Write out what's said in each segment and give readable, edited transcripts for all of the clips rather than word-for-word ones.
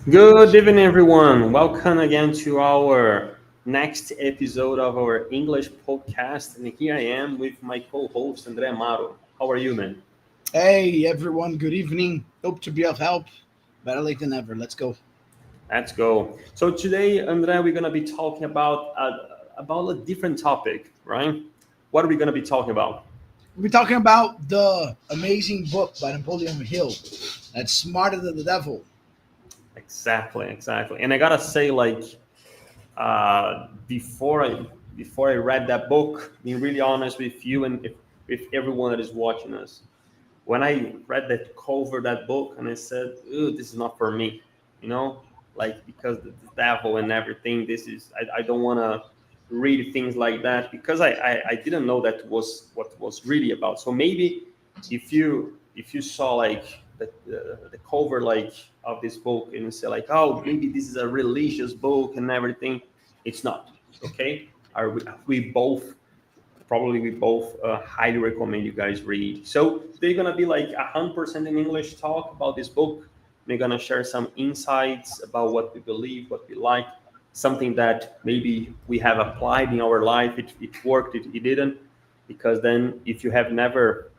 Good evening, everyone. Welcome again to our next episode of our English podcast. And here I am with my co-host, André. How are you, man? Hey everyone, good evening. Hope to be of help. Better late than never. Let's go. Let's go. So today, André, we're gonna be talking about a different topic, right? What are we gonna be talking about? We're talking about the amazing book by Napoleon Hill. That's smarter than the devil. Exactly. And I gotta say, before I read that book, being really honest with you and with everyone that is watching us, when I read that cover that book and I said, "Ooh, this is not for me," you know, like because the devil and everything. I don't want to read things like that because I didn't know that was what was really about. So maybe if you saw like the cover like of this book and you say like, oh, maybe this is a religious book and everything, it's not. Okay, are we both highly recommend you guys read. So they're gonna be like 100% in English talk about this book. We're gonna share some insights about what we believe, what we like, something that maybe we have applied in our life. It worked, it didn't. Because then, if you have never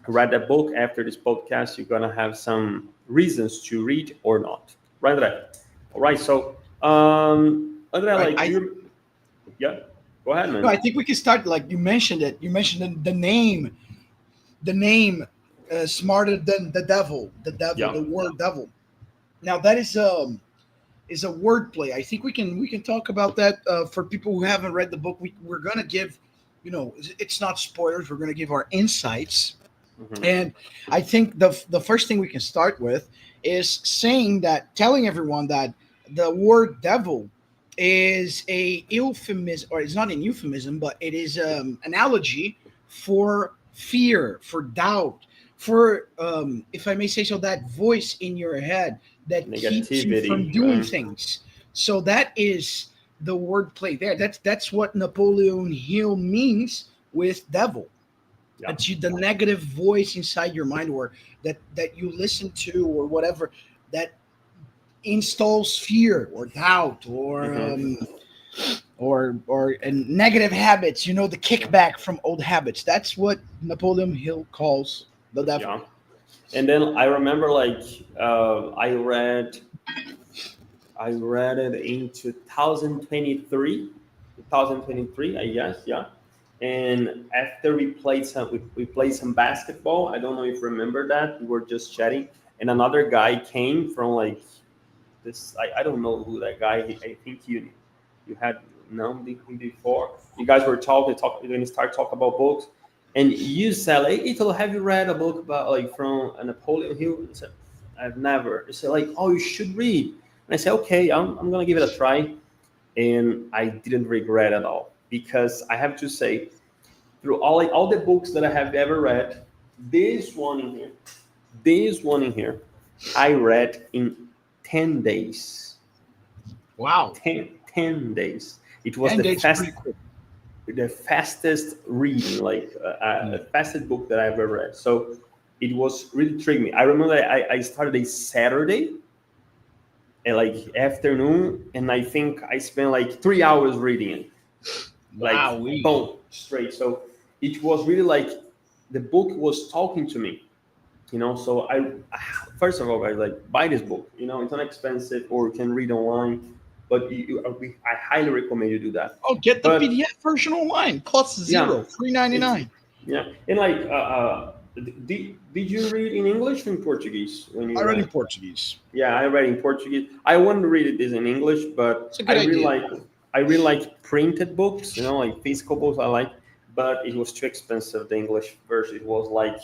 read that book after this podcast, you're gonna have some reasons to read or not. Right, André? All right. So, André, Right. like you, yeah. Go ahead, No, I man. think we can start like you mentioned it. You mentioned the name, smarter than the devil. Yeah. The word devil. Now that is a wordplay. I think we can talk about that for people who haven't read the book. We're gonna give, it's not spoilers. We're gonna give our insights. Hmm. And I think the first thing we can start with is telling everyone that the word devil is a euphemism, or it's not an euphemism, but it is analogy for fear, for doubt, for if I may say so, that voice in your head that keeps you from Negativity, doing right? things. So that is the word play there. That's what Napoleon Hill means with devil. Yeah. The negative voice inside your mind, or that you listen to, or whatever, that installs fear or doubt, or Hmm. and negative habits, the kickback from old habits. That's what Napoleon Hill calls the devil. Yeah. And then I remember like I read it in 2023, I guess, yeah. And after we played some basketball. I don't know if you remember that. We were just chatting, and another guy came from like this. I don't know who that guy. I think you had known him before. You guys were talking when you start talking about books, and you said, "Hey, Italo, have you read a book about like from Napoleon Hill?" I said, "I've never." He said, "Like, oh, you should read." And I said, "Okay, I'm gonna give it a try," and I didn't regret at all because I have to say, through all the books that I have ever read, this one in here, this one in here, I read in 10 days. Wow. 10 days. It was 10 days pretty quick. the fastest reading, like Yeah. the fastest book that I've ever read. So it was really triggering me. I remember I started a Saturday at like afternoon, and I think I spent like 3 hours reading it, Wow, like boom, straight. So it was really like the book was talking to me, So first of all, guys, like buy this book. It's not expensive, or you can read online, but I highly recommend you do that. Oh, get the But PDF version online. Costs yeah, zero, 3.99. it's yeah, and like did you read in English or in Portuguese when I you read in read? Portuguese. Yeah, I read in Portuguese. I wanted to read this in English, but It's a good idea. I really like printed books, like physical books. I like, but it was too expensive. The English version it was like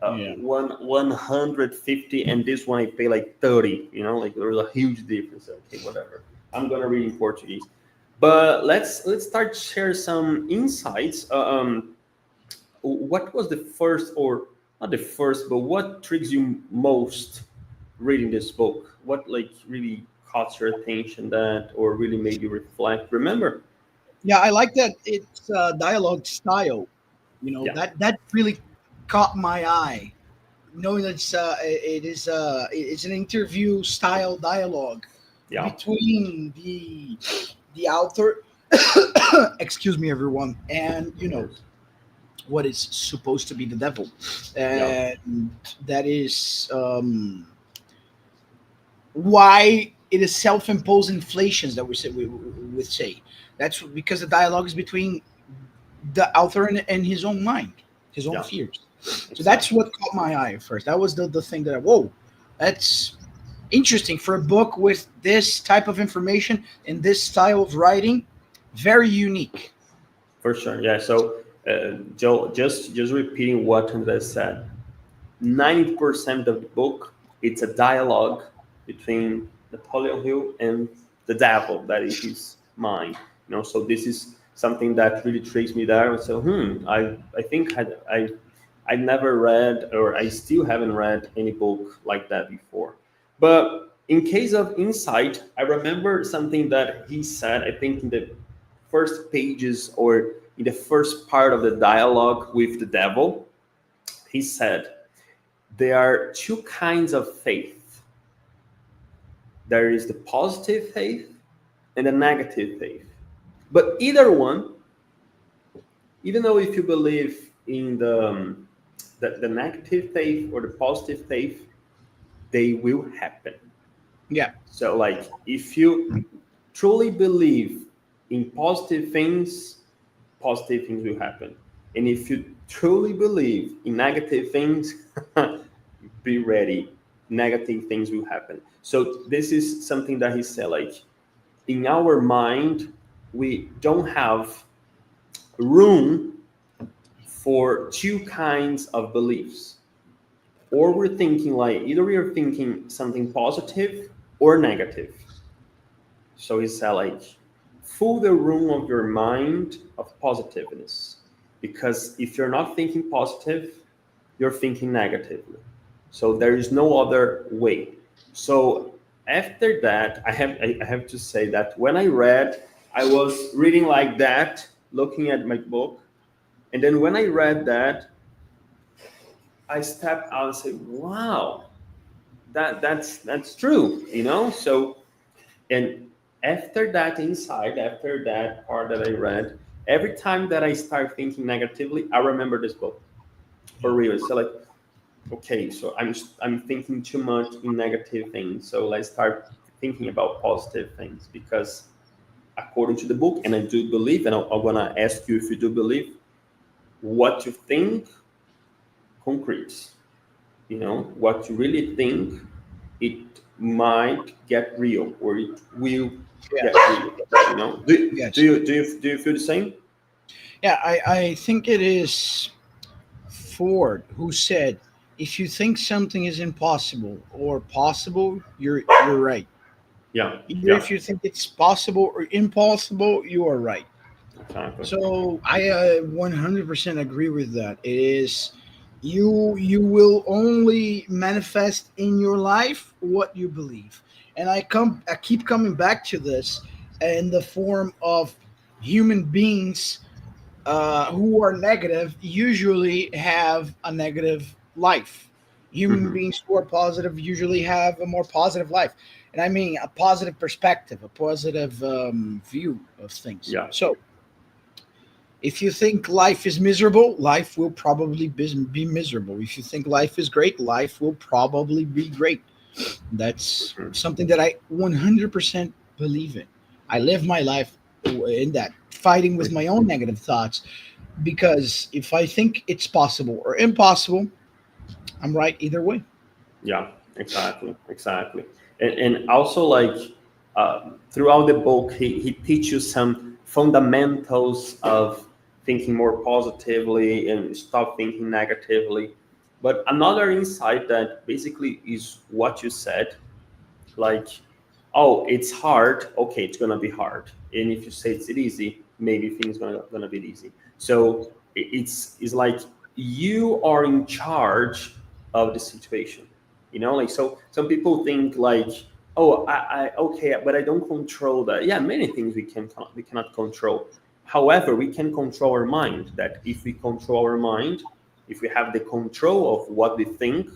Yeah. 150, and this one I pay like 30. Like there was a huge difference. Okay, whatever. I'm gonna read in Portuguese, but let's start share some insights. What was the first, or not the first, but what triggers you most reading this book? What like really caught your attention that, or really made you reflect? Remember? Yeah, I like that it's dialogue style. Yeah. That really caught my eye. knowing that it's an interview style dialogue Yeah, between the author, excuse me, everyone, and of course. what is supposed to be the devil, Yeah, and that is why it is self-imposed inflations that we say. That's because the dialogue is between the author and his own mind, his own yeah, fears. So that's exactly. what caught my eye at first. That was the thing that whoa, that's interesting for a book with this type of information and this style of writing. Very unique. For sure. Yeah. So, Joe, just repeating what André said. 90% of the book, it's a dialogue between Napoleon Hill and the devil that is his mind. So this is something that really tricks me there. And so, I think I never read, or I still haven't read any book like that before. But in case of insight, I remember something that he said, I think in the first pages or in the first part of the dialogue with the devil. He said, there are two kinds of faith. There is the positive faith and the negative faith. But either one, even though if you believe in the negative faith or the positive faith, they will happen. Yeah. So, like, if you truly believe in positive things will happen. And if you truly believe in negative things, be ready. Negative things will happen. So this is something that he said, like, in our mind, we don't have room for two kinds of beliefs. Or we're thinking like either we are thinking something positive or negative. So he said, like, fill the room of your mind of positiveness. Because if you're not thinking positive, you're thinking negatively. So there is no other way. So after that, I have to say that when I read, I was reading like that, looking at my book. And then when I read that, I stepped out and said, wow, that's true. So, and after that insight, after that part that I read, every time that I start thinking negatively, I remember this book for Yeah. real. So, like, okay, so I'm thinking too much in negative things. So let's start thinking about positive things, because according to the book, and I do believe, and I want to ask you if you do believe, what you think concretes. What you really think, it might get real, or it will get Yes. real. Do Yes. you do you do you feel the same? Yeah. I think it is Ford who said, "If you think something is impossible or possible, you're right. Yeah, Either yeah, if you think it's possible or impossible, you are right." exactly. So I 100% agree with that. It is you will only manifest in your life what you believe, and I keep coming back to this in the form of human beings who are negative usually have a negative life. Human Hmm. beings who are positive usually have a more positive life, and I mean a positive perspective, a positive view of things. Yeah, So if you think life is miserable, life will probably be miserable. If you think life is great, life will probably be great. That's mhm. something that I 100% believe in. I live my life in that, fighting with my own negative thoughts, because if I think it's possible or impossible, I'm right either way. Yeah, exactly, exactly. And also, like, throughout the book, he teaches some fundamentals of thinking more positively and stop thinking negatively. But another insight that basically is what you said, like, oh, it's hard, okay, it's gonna be hard. And if you say it's easy, maybe things gonna be easy. So it's like you are in charge of the situation. Like, so some people think like, oh, I okay, but I don't control that. Yeah, many things we cannot control. However, we can control our mind. That if we control our mind, if we have the control of what we think,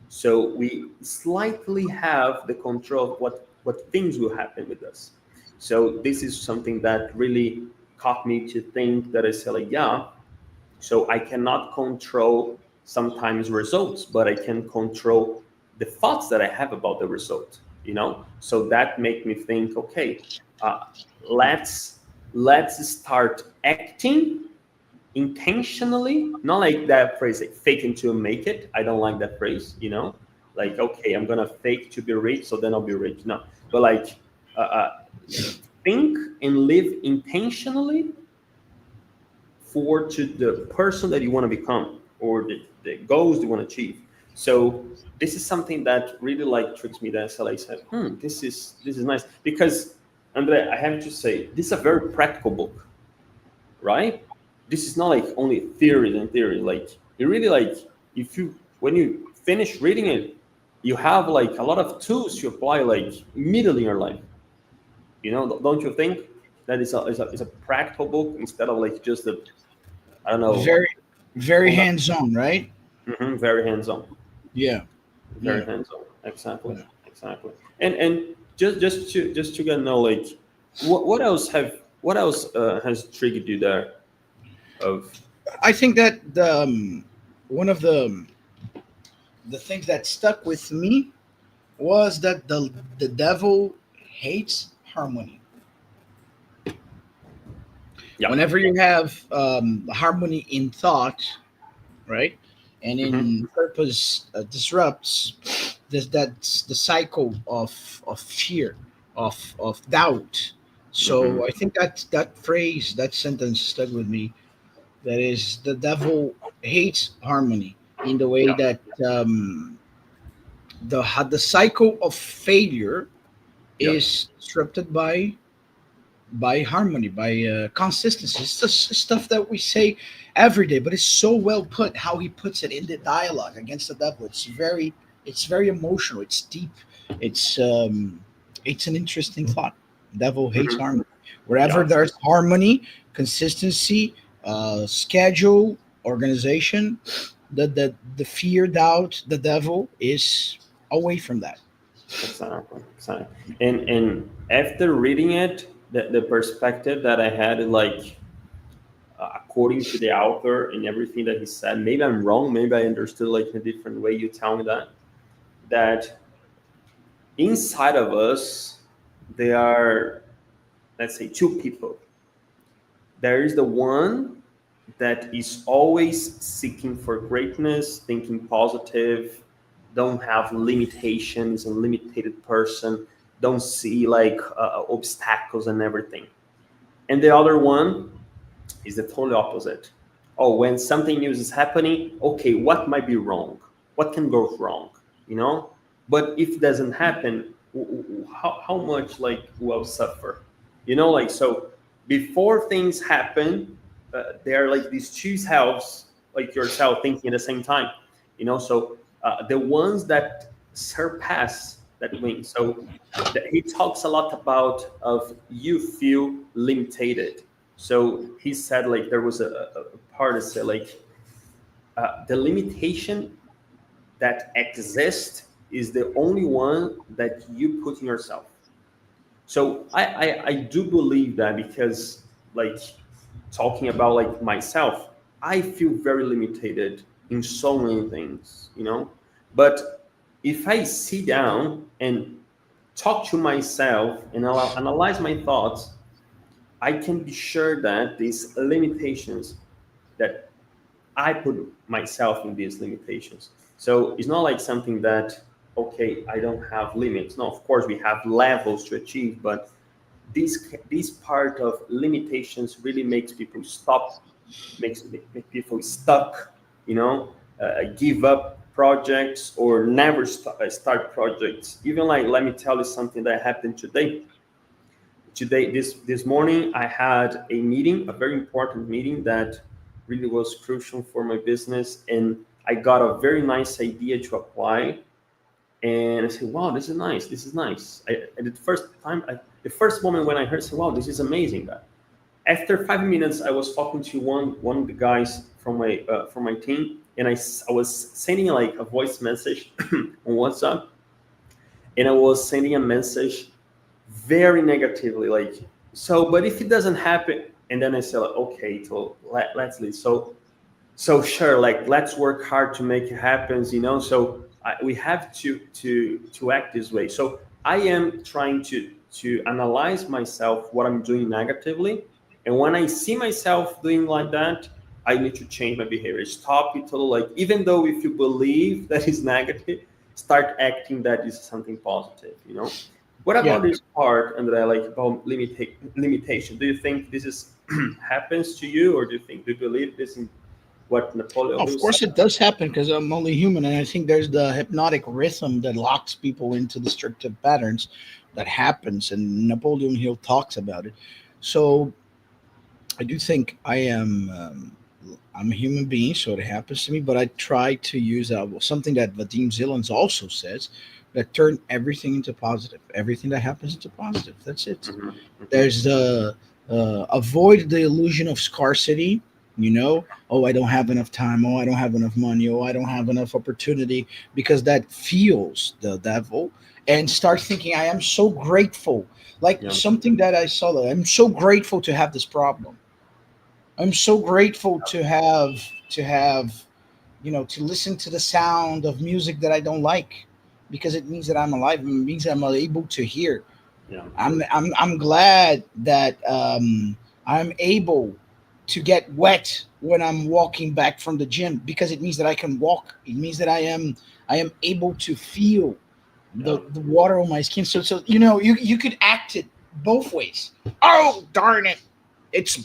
so we slightly have the control of what things will happen with us. So this is something that really caught me to think that I said like, yeah, so I cannot control sometimes results, but I can control the thoughts that I have about the result, So that make me think, okay, uh, let's start acting intentionally, not like that phrase, like fake until make it. I don't like that phrase. Like, okay, I'm gonna fake to be rich, so then I'll be rich. No, but like, think and live intentionally to the person that you want to become, or the goals you want to achieve. So this is something that really like tricks me. That I said, this is nice, because André, I have to say, this is a very practical book, right? This is not like only theories and theories. Like, you really like, when you finish reading it, you have like a lot of tools to apply like immediately in your life. Don't you think that is a practical book instead of like just I don't know. Very, very hands-on, right? Very hands-on. Yeah. Very hands-on. Exactly. Exactly. And just to get know, like, what else has triggered you there? I think that one of the things that stuck with me was that the devil hates harmony. Yeah. Whenever you have harmony in thought, right, and in purpose disrupts that's the cycle of fear, of doubt. So I think that phrase, that sentence stuck with me. That is, the devil hates harmony in the way Yeah. that the cycle of failure Yeah. is disrupted by harmony, by consistency. It's the stuff that we say every day, but it's so well put how he puts it in the dialogue against the devil. It's very emotional. It's deep. It's an interesting thought. Devil hates harmony. Wherever Yeah. there's harmony, consistency, schedule, organization, the fear, doubt, the devil is away from that. Exactly. Exactly. And after reading it, the perspective that I had, like, according to the author and everything that he said, maybe I'm wrong, maybe I understood like in a different way. You tell me that inside of us there are, let's say, two people. There is the one that is always seeking for greatness, thinking positive, don't have limitations, a limited person, don't see like obstacles and everything. And the other one is the total opposite. Oh, when something new is happening, okay, what might be wrong? What can go wrong? But if it doesn't happen, how much like will suffer? Like, so before things happen, there are like these two selves, like yourself, thinking at the same time. So the ones that surpass that wing. So he talks a lot about of you feel limited. So he said like there was a part that said like the limitation that exists is the only one that you put in yourself. So I do believe that, because like talking about like myself, I feel very limited in so many things. But if I sit down and talk to myself and analyze my thoughts, I can be sure that these limitations, that I put myself in these limitations. So it's not like something that, okay, I don't have limits. No, of course we have levels to achieve, but this part of limitations really makes people stop, makes people stuck, give up projects or never start projects. Even like, let me tell you something that happened today. This morning, I had a meeting, a very important meeting that really was crucial for my business, and I got a very nice idea to apply. And I said, "Wow, this is nice. This is nice." And the first moment when I heard, I said, "Wow, this is amazing." After 5 minutes, I was talking to one of the guys from my team, and I was sending like a voice message on WhatsApp, and I was sending a message very negatively, like, so, but if it doesn't happen, and then I said, like, okay, so let's leave. So sure, like let's work hard to make it happen, So we have to act this way. So I am trying to analyze myself what I'm doing negatively, and when I see myself doing like that, I need to change my behavior. Stop it, like even though if you believe that is negative, start acting that is something positive. What Yeah. about this part, André, like about limitation? Do you think this is happens to you, or do you believe this in what Napoleon Of Hill said? course, it does happen because I'm only human, and I think there's the hypnotic rhythm that locks people into destructive patterns that happens, and Napoleon Hill talks about it. So I do think I'm a human being, so it happens to me. But I try to use something that Vadim Zilans also says, that turn everything into positive. Everything that happens into positive. That's it. Hmm. Hmm. There's avoid the illusion of scarcity. Oh, I don't have enough time. Oh, I don't have enough money. Oh, I don't have enough opportunity, because that fuels the devil. And start thinking, I am so grateful. Like Yeah. something that I saw, that I'm so grateful to have this problem. I'm so grateful to listen to the sound of music that I don't like, because it means that I'm alive. It means I'm able to hear. Yeah. I'm glad that I'm able to get wet when I'm walking back from the gym, because it means that I can walk. It means that I am able to feel Yeah. the water on my skin. So you could act it both ways. Oh, darn it! It's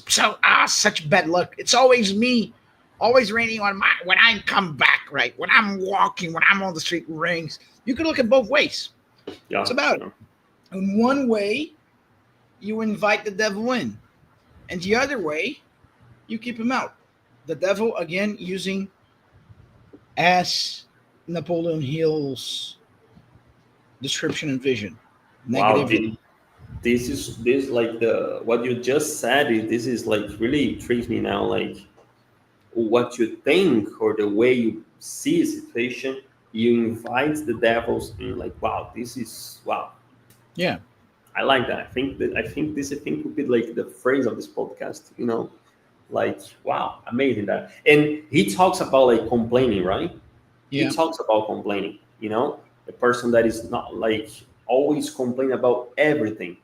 such bad luck. It's always me, always raining on my when I come back, right? When I'm walking, when I'm on the street, rings. You can look at both ways. It's Yeah. about it. Yeah. In one way, you invite the devil in, and the other way, you keep him out. The devil, again, using, as Napoleon Hill's description and vision, Wow. negativity. This like the what you just said. This is like really intrigues me now. Like what you think or the way you see a situation, you invite the devils in. Like wow, this is wow. Yeah, I like that. I think would be like the phrase of this podcast. Like wow, amazing that. And he talks about like complaining, right? He yeah, talks about complaining. The person that is not like always complain about everything.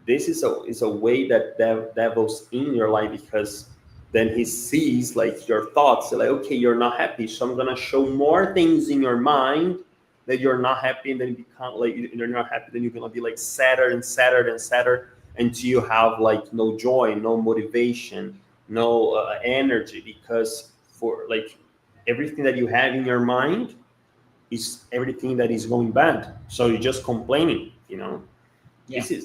This is a way that devil's in your life, because then he sees like your thoughts like, okay, you're not happy, so I'm gonna show more things in your mind that you're not happy, and then you become like you're not happy, then you're gonna be like sadder and sadder and sadder until you have like no joy, no motivation, no energy, because for like everything that you have in your mind is everything that is going bad. So you're just complaining. yeah. This is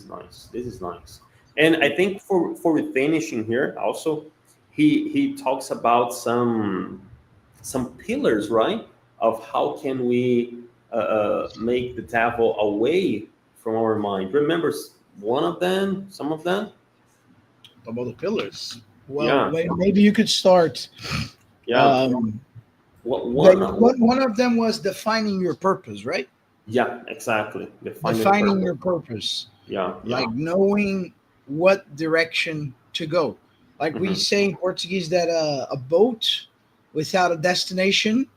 nice. This is nice. And I think for finishing here, also, he talks about some pillars, right? Of how can we make the devil away from our mind. Remember one of them, some of them? About the pillars. Well, Yeah, maybe you could start. yeah. Um, What that one? one of them was defining your purpose, right? Yeah, exactly. Define your Defining purpose. your purpose, Yeah, yeah. like knowing what direction to go. Like we Hmm. say in Portuguese that a boat without a destination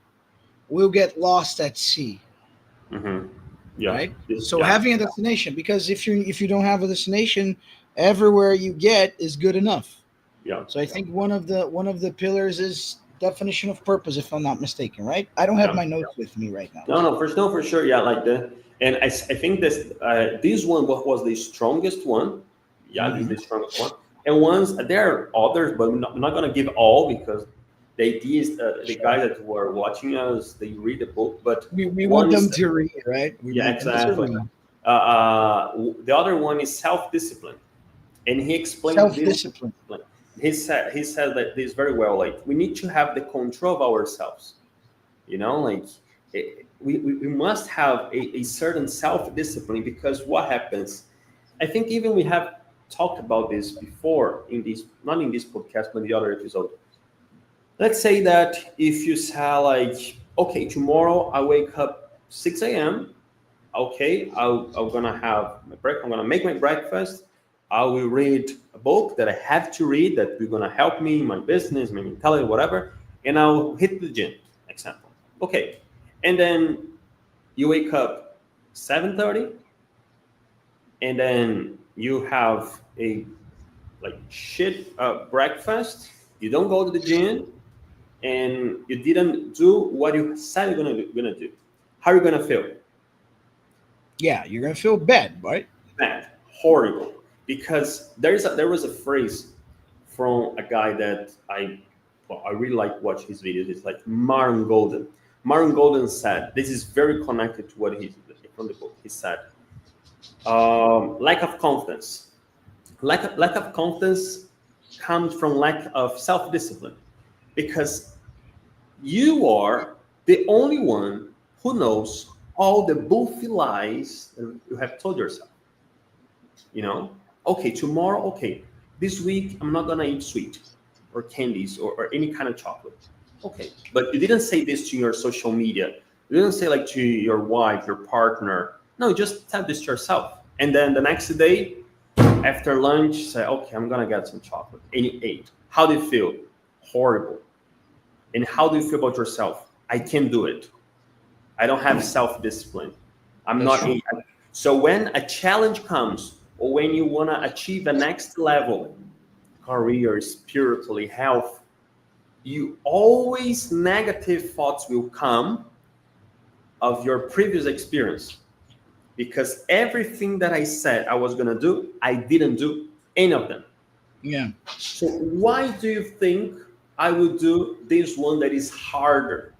will get lost at sea, Hmm. Yeah, right? this, So yeah, having a destination, because if you don't have a destination, everywhere you get is good enough. yeah, So I think one of the pillars is definition of purpose, if I'm not mistaken, right? I don't have yeah. my notes with me right now. No, no, for sure, yeah, like the, and I think this one was the strongest one. Yeah, this is Mhm. the strongest one. And ones there are others, but we're not gonna give all, because the idea is the Sure. guys that were watching us, they read the book, but We want one them is to read, right? We yeah, want them to exactly. read. The other one is self-discipline, and he explained Self this. discipline. He said that this very well. Like we need to have the control of ourselves. Like we must have a certain self-discipline, because what happens, I think even we have talked about this before in this, not in this podcast, but in the other episode. Let's say that if you say like, okay, tomorrow I wake up 6 a.m. Okay, I'm gonna have I'm gonna make my breakfast. I will read a book that I have to read that will gonna help me in my business, my mentality, whatever, and I'll hit the gym. Example. Okay, and then you wake up 7:30, and then you have a like shit breakfast. You don't go to the gym, and you didn't do what you said you're gonna do. How are you gonna feel? Yeah, you're gonna feel bad, right? Bad, horrible. Because there was a phrase from a guy that I really like watch his videos. It's like Martin Golden. Martin Golden said this is very connected to what he's from the book. He said lack of confidence. Lack of confidence comes from lack of self-discipline, because you are the only one who knows all the bullshit lies that you have told yourself. You know, okay, tomorrow, okay, this week I'm not gonna eat sweet or candies or any kind of chocolate. Okay, but you didn't say this to your social media. You didn't say like to your wife, your partner. No, you just tell this to yourself. And then the next day, after lunch, say, okay, I'm gonna get some chocolate. And you ate. How do you feel? Horrible. And how do you feel about yourself? I can't do it. I don't have self-discipline. I'm That's not. true. So when a challenge comes, or when you want to achieve the next level, career, spiritually, health, you always negative thoughts will come of your previous experience, because everything that I said I was gonna do, I didn't do any of them. Yeah. So why do you think I would do this one that is harder?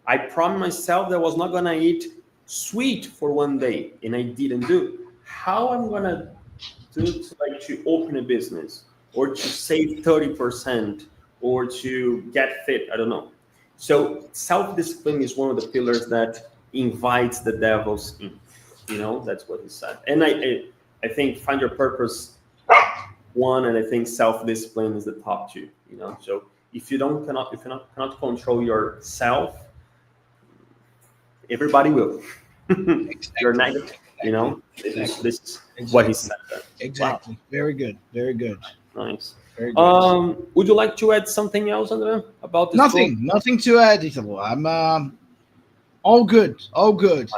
I promised myself that I was not gonna eat sweet for one day, and I didn't do. How I'm gonna do to open a business, or to save 30%, or to get fit? I don't know. So self-discipline is one of the pillars that invites the devils in. You know, that's what he said. And I think find your purpose one, and I think self-discipline is the top two. You know, so if you cannot control yourself, everybody will. You're negative. You know, this is what he said there. Exactly. Wow. Very good. Very good. Nice. Very good. Would you like to add something else, André, about this Nothing. book? Nothing to add, Italo. I'm all good. All good.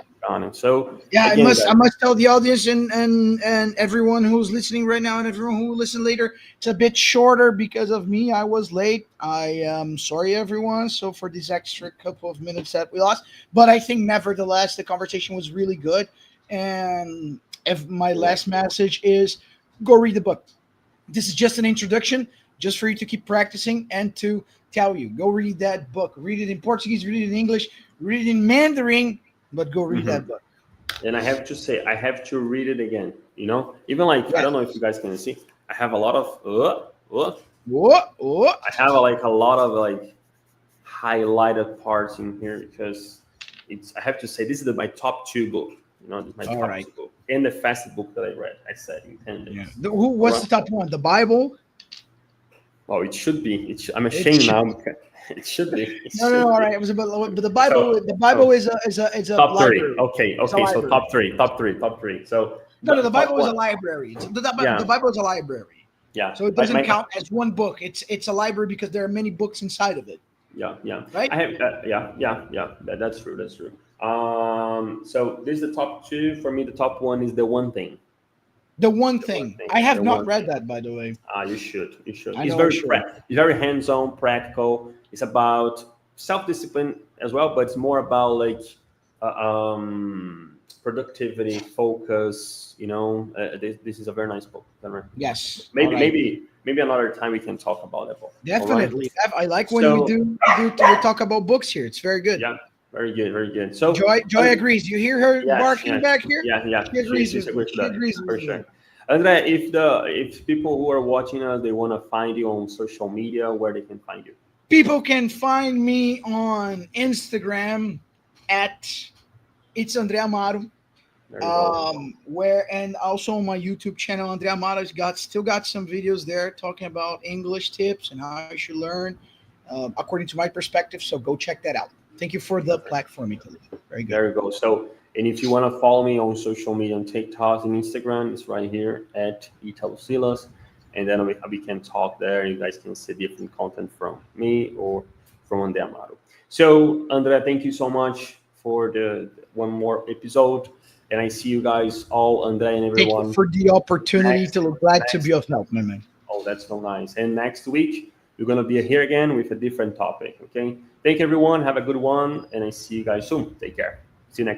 So yeah, again, I must tell the audience and everyone who's listening right now and everyone who will listen later, it's a bit shorter because of me. I was late. I am sorry, everyone. So for this extra couple of minutes that we lost, but I think nevertheless the conversation was really good. And if my last message is, go read the book. This is just an introduction, just for you to keep practicing and to tell you, go read that book. Read it in Portuguese, read it in English, read it in Mandarin, but go read that book. And I have to say, I have to read it again. You know, even like, I don't know if you guys can see, I have a lot of, I have like a lot of like highlighted parts in here, because I have to say, this is my top two book. You know, this is my top two book. And the fastest book that I read, I said in 10 days. Yeah. What's the top one? The Bible? Oh, it should be. I'm ashamed now. It should be. No, all right. It was about, but the Bible. The Bible is a top library. Three. Okay. So top three. So no, the Bible is a library. The Bible is a library. Yeah. So it doesn't count as one book. It's a library because there are many books inside of it. Yeah. Right. I have. Yeah. That's true. So this is the top two for me. The top one is The One Thing. The One Thing. I have not read that, by the way. You should. It's very hands-on, practical. It's about self-discipline as well, but it's more about like productivity, focus. You know, this is a very nice book. Yes. Maybe another time we can talk about that book. Definitely. Right? I like when we talk about books here. It's very good. Yeah. Very good. So Joy agrees. You hear her barking back here? Yeah. She agrees with me. For sure. André, if people who are watching us, they want to find you on social media, where they can find you? People can find me on Instagram at It's André Amaro. There you go. And also on my YouTube channel, André Amato's still got some videos there talking about English tips and how you should learn according to my perspective. So go check that out. Thank you for the platform, Italo. Very good. There you go. So, and if you want to follow me on social media, on TikTok and Instagram, it's right here at Italo Silas. And then we can talk there. You guys can see different content from me or from André Amato. So, André, thank you so much for the one more episode. And I see you guys all, André and everyone. Thank you for the opportunity. Glad to be of help, my man. Oh, that's so nice. And next week, we're going to be here again with a different topic, okay? Thank you, everyone. Have a good one. And I see you guys soon. Take care. See you next